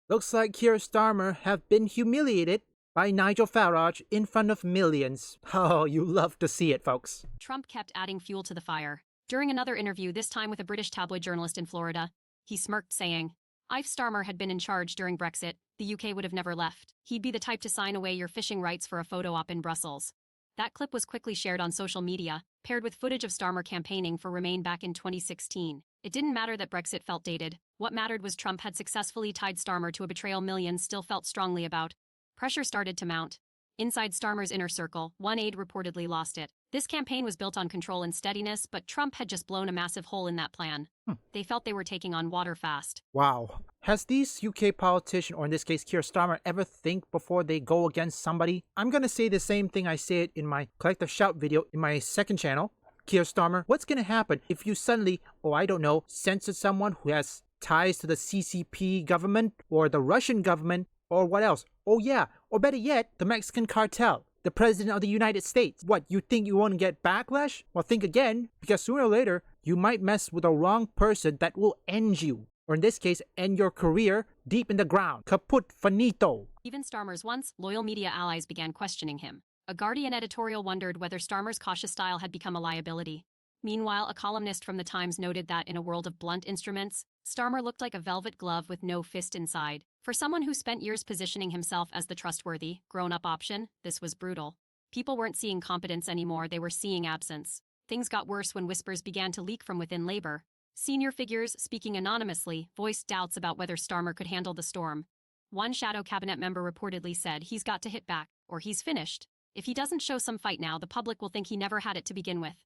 Looks like Keir Starmer have been humiliated by Nigel Farage in front of millions. Oh, you love to see it, folks. Trump kept adding fuel to the fire. During another interview, this time with a British tabloid journalist in Florida, he smirked, saying, "If Starmer had been in charge during Brexit, the UK would have never left. He'd be the type to sign away your fishing rights for a photo op in Brussels." That clip was quickly shared on social media, paired with footage of Starmer campaigning for Remain back in 2016. It didn't matter that Brexit felt dated. What mattered was Trump had successfully tied Starmer to a betrayal millions still felt strongly about. Pressure started to mount. Inside Starmer's inner circle, one aide reportedly lost it. This campaign was built on control and steadiness, but Trump had just blown a massive hole in that plan. They felt they were taking on water fast. Wow. Has these UK politician, or in this case Keir Starmer, ever think before they go against somebody? I'm gonna say the same thing I said in my Collective Shout video in my second channel. Keir Starmer, what's gonna happen if you suddenly, I don't know, censor someone who has ties to the CCP government, or the Russian government, or what else? Oh yeah, or better yet, the Mexican cartel, the President of the United States. What, you think you won't get backlash? Well, think again, because sooner or later, you might mess with the wrong person that will end you. Or in this case, end your career deep in the ground. Kaput finito. Even Starmer's once loyal media allies began questioning him. A Guardian editorial wondered whether Starmer's cautious style had become a liability. Meanwhile, a columnist from The Times noted that in a world of blunt instruments, Starmer looked like a velvet glove with no fist inside. For someone who spent years positioning himself as the trustworthy, grown-up option, this was brutal. People weren't seeing competence anymore, they were seeing absence. Things got worse when whispers began to leak from within Labour. Senior figures, speaking anonymously, voiced doubts about whether Starmer could handle the storm. One shadow cabinet member reportedly said he's got to hit back, or he's finished. If he doesn't show some fight now, the public will think he never had it to begin with.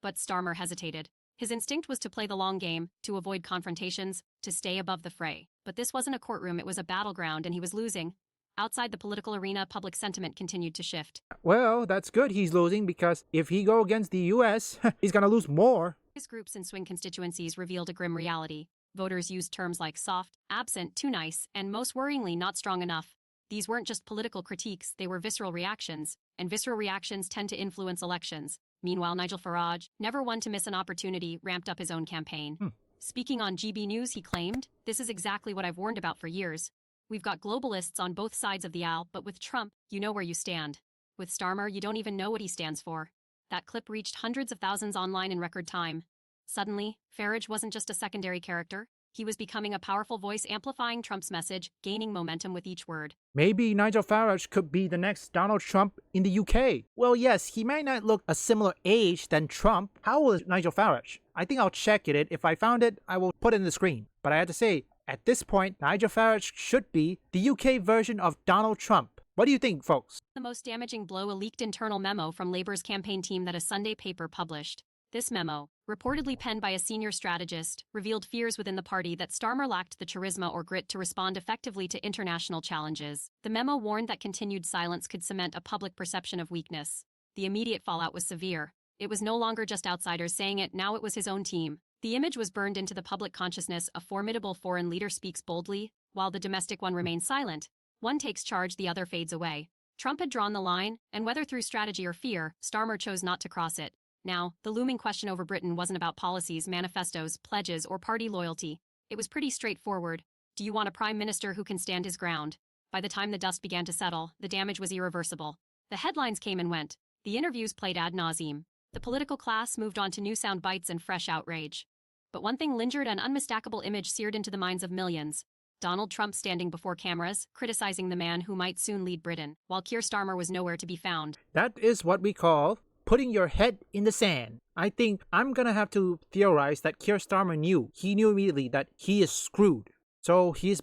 But Starmer hesitated. His instinct was to play the long game, to avoid confrontations, to stay above the fray. But this wasn't a courtroom, it was a battleground, and he was losing. Outside the political arena, public sentiment continued to shift. Well, that's good he's losing, because if he go against the US, he's gonna lose more. His groups in swing constituencies revealed a grim reality. Voters used terms like soft, absent, too nice, and most worryingly, not strong enough. These weren't just political critiques, they were visceral reactions, and visceral reactions tend to influence elections. Meanwhile, Nigel Farage, never one to miss an opportunity, ramped up his own campaign. Speaking on GB News, he claimed, "This is exactly what I've warned about for years. We've got globalists on both sides of the aisle, but with Trump, you know where you stand. With Starmer, you don't even know what he stands for." That clip reached hundreds of thousands online in record time. Suddenly, Farage wasn't just a secondary character. He was becoming a powerful voice amplifying Trump's message, gaining momentum with each word. Maybe Nigel Farage could be the next Donald Trump in the UK. Well, yes, he might not look a similar age than Trump. How old is Nigel Farage? I think I'll check it. If I found it, I will put it in the screen. But I have to say, at this point, Nigel Farage should be the UK version of Donald Trump. What do you think, folks? The most damaging blow, a leaked internal memo from Labour's campaign team that a Sunday paper published. This memo, reportedly penned by a senior strategist, revealed fears within the party that Starmer lacked the charisma or grit to respond effectively to international challenges. The memo warned that continued silence could cement a public perception of weakness. The immediate fallout was severe. It was no longer just outsiders saying it, now it was his own team. The image was burned into the public consciousness. A formidable foreign leader speaks boldly, while the domestic one remains silent. One takes charge, the other fades away. Trump had drawn the line, and whether through strategy or fear, Starmer chose not to cross it. Now, the looming question over Britain wasn't about policies, manifestos, pledges, or party loyalty. It was pretty straightforward. Do you want a prime minister who can stand his ground? By the time the dust began to settle, the damage was irreversible. The headlines came and went. The interviews played ad nauseum. The political class moved on to new sound bites and fresh outrage. But one thing lingered, an unmistakable image seared into the minds of millions. Donald Trump standing before cameras, criticizing the man who might soon lead Britain, while Keir Starmer was nowhere to be found. That is what we call putting your head in the sand. I think I'm gonna have to theorize that Keir Starmer knew. He knew immediately that he is screwed. So his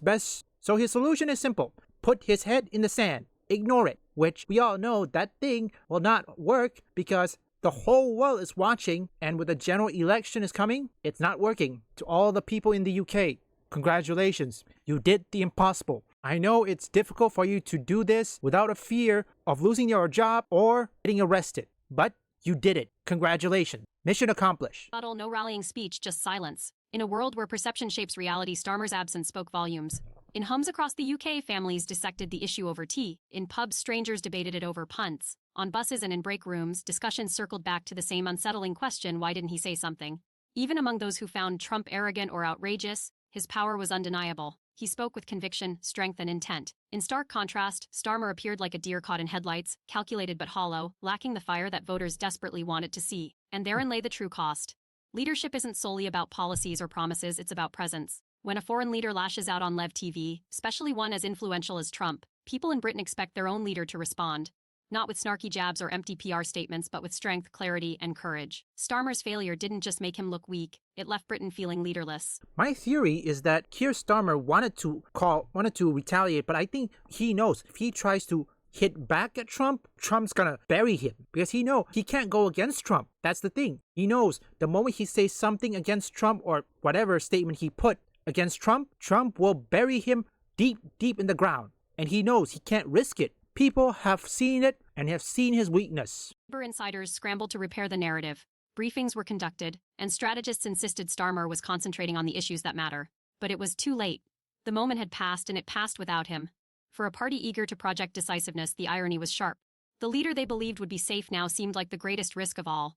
solution is simple. Put his head in the sand. Ignore it. Which we all know that thing will not work because the whole world is watching, and with the general election is coming, it's not working. To all the people in the UK, congratulations. You did the impossible. I know it's difficult for you to do this without a fear of losing your job or getting arrested. But you did it. Congratulations. Mission accomplished. No rallying speech, just silence. In a world where perception shapes reality, Starmer's absence spoke volumes. In homes across the UK, families dissected the issue over tea. In pubs, strangers debated it over punts. On buses and in break rooms, discussions circled back to the same unsettling question: why didn't he say something? Even among those who found Trump arrogant or outrageous, his power was undeniable. He spoke with conviction, strength, and intent. In stark contrast, Starmer appeared like a deer caught in headlights, calculated but hollow, lacking the fire that voters desperately wanted to see. And therein lay the true cost. Leadership isn't solely about policies or promises, it's about presence. When a foreign leader lashes out on Lev TV, especially one as influential as Trump, people in Britain expect their own leader to respond. Not with snarky jabs or empty PR statements, but with strength, clarity, and courage. Starmer's failure didn't just make him look weak, it left Britain feeling leaderless. My theory is that Keir Starmer wanted to retaliate, but I think he knows if he tries to hit back at Trump, Trump's gonna bury him. Because he knows he can't go against Trump. That's the thing. He knows the moment he says something against Trump or whatever statement he put against Trump, Trump will bury him deep in the ground. And he knows he can't risk it. People have seen it and have seen his weakness. Labour insiders scrambled to repair the narrative. Briefings were conducted, and strategists insisted Starmer was concentrating on the issues that matter. But it was too late. The moment had passed, and it passed without him. For a party eager to project decisiveness, the irony was sharp. The leader they believed would be safe now seemed like the greatest risk of all.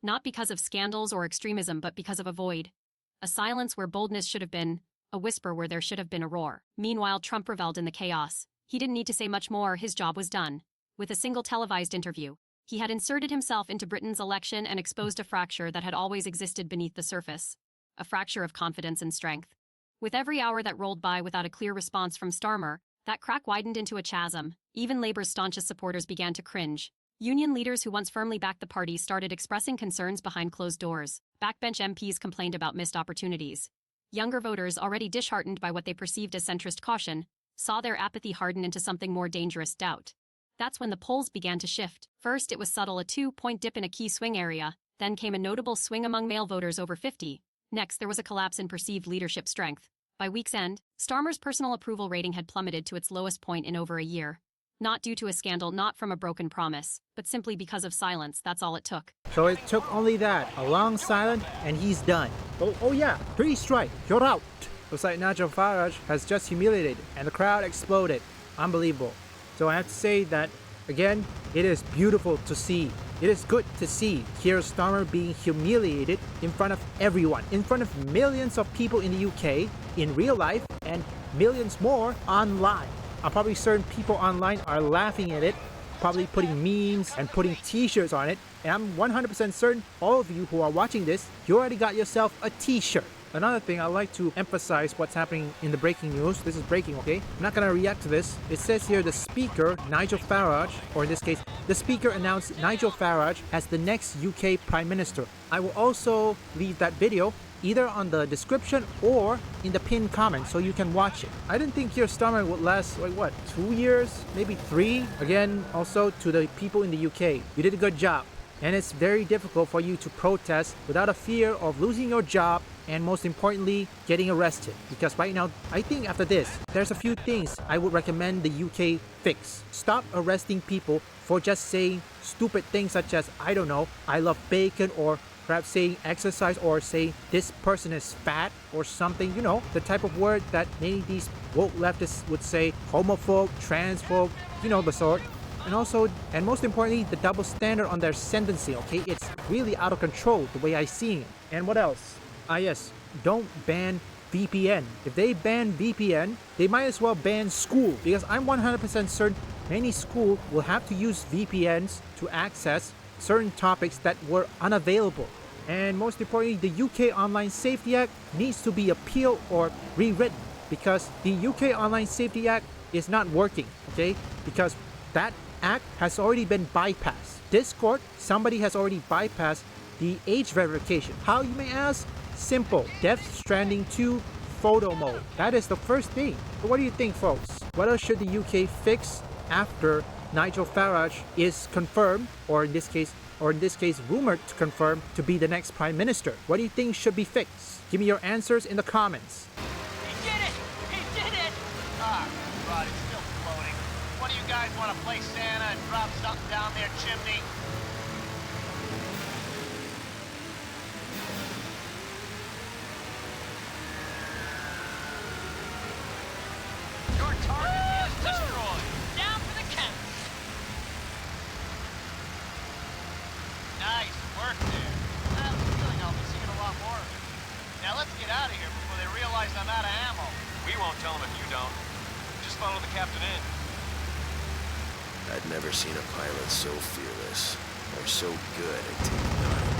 Not because of scandals or extremism, but because of a void. A silence where boldness should have been, a whisper where there should have been a roar. Meanwhile, Trump reveled in the chaos. He didn't need to say much more, his job was done. With a single televised interview, he had inserted himself into Britain's election and exposed a fracture that had always existed beneath the surface. A fracture of confidence and strength. With every hour that rolled by without a clear response from Starmer, that crack widened into a chasm. Even Labour's staunchest supporters began to cringe. Union leaders who once firmly backed the party started expressing concerns behind closed doors. Backbench MPs complained about missed opportunities. Younger voters, already disheartened by what they perceived as centrist caution, saw their apathy harden into something more dangerous: doubt. That's when the polls began to shift. First, it was subtle, a 2-point dip in a key swing area. Then came a notable swing among male voters over 50. Next, there was a collapse in perceived leadership strength. By week's end, Starmer's personal approval rating had plummeted to its lowest point in over a year. Not due to a scandal, not from a broken promise, but simply because of silence. That's all it took. So it took only that, a long silence, and he's done. Oh yeah, 3 strike, you're out. Looks like Nigel Farage has just humiliated, and the crowd exploded. Unbelievable. So I have to say that, again, it is beautiful to see. It is good to see Keir Starmer being humiliated in front of everyone, in front of millions of people in the UK, in real life, and millions more online. I'm probably certain people online are laughing at it, probably putting memes and putting t-shirts on it, and I'm 100% certain all of you who are watching this, you already got yourself a t-shirt. Another thing, I like to emphasize what's happening in the breaking news. This is breaking, okay? I'm not gonna react to this. It says here the speaker, Nigel Farage, or in this case, the speaker announced Nigel Farage as the next UK Prime Minister. I will also leave that video either on the description or in the pinned comment so you can watch it. I didn't think Keir Starmer would last, like what, 2 years? Maybe 3? Again, also to the people in the UK, you did a good job. And it's very difficult for you to protest without a fear of losing your job and most importantly, getting arrested. Because right now, I think after this, there's a few things I would recommend the UK fix. Stop arresting people for just saying stupid things such as, I don't know, I love bacon, or perhaps saying exercise, or saying this person is fat or something, you know, the type of word that many of these woke leftists would say, homophobe, transphobe, you know the sort. And also, and most importantly, the double standard on their sentencing, okay? It's really out of control the way I see it. And what else? Yes, don't ban VPN. If they ban VPN, they might as well ban school, because I'm 100% certain many schools will have to use VPNs to access certain topics that were unavailable. And most importantly, the UK Online Safety Act needs to be appealed or rewritten, because the UK Online Safety Act is not working, okay? Because that act has already been bypassed. Discord, somebody has already bypassed the age verification. How, you may ask? Simple. Death Stranding 2 photo mode. That is the first thing. But what do you think, folks? What else should the UK fix after Nigel Farage is confirmed, or in this case rumored to confirm to be the next Prime Minister? What do you think should be fixed? Give me your answers in the comments. He did it! He did it! Ah, God, it's still floating. What do you guys want to play Santa and drop something down their chimney? Your target is destroyed. Down for the count. Nice work there. I have a feeling I'll be seeing a lot more of it. Now let's get out of here before they realize I'm out of ammo. We won't tell him if you don't. Just follow the captain in. I'd never seen a pilot so fearless, or so good at taking on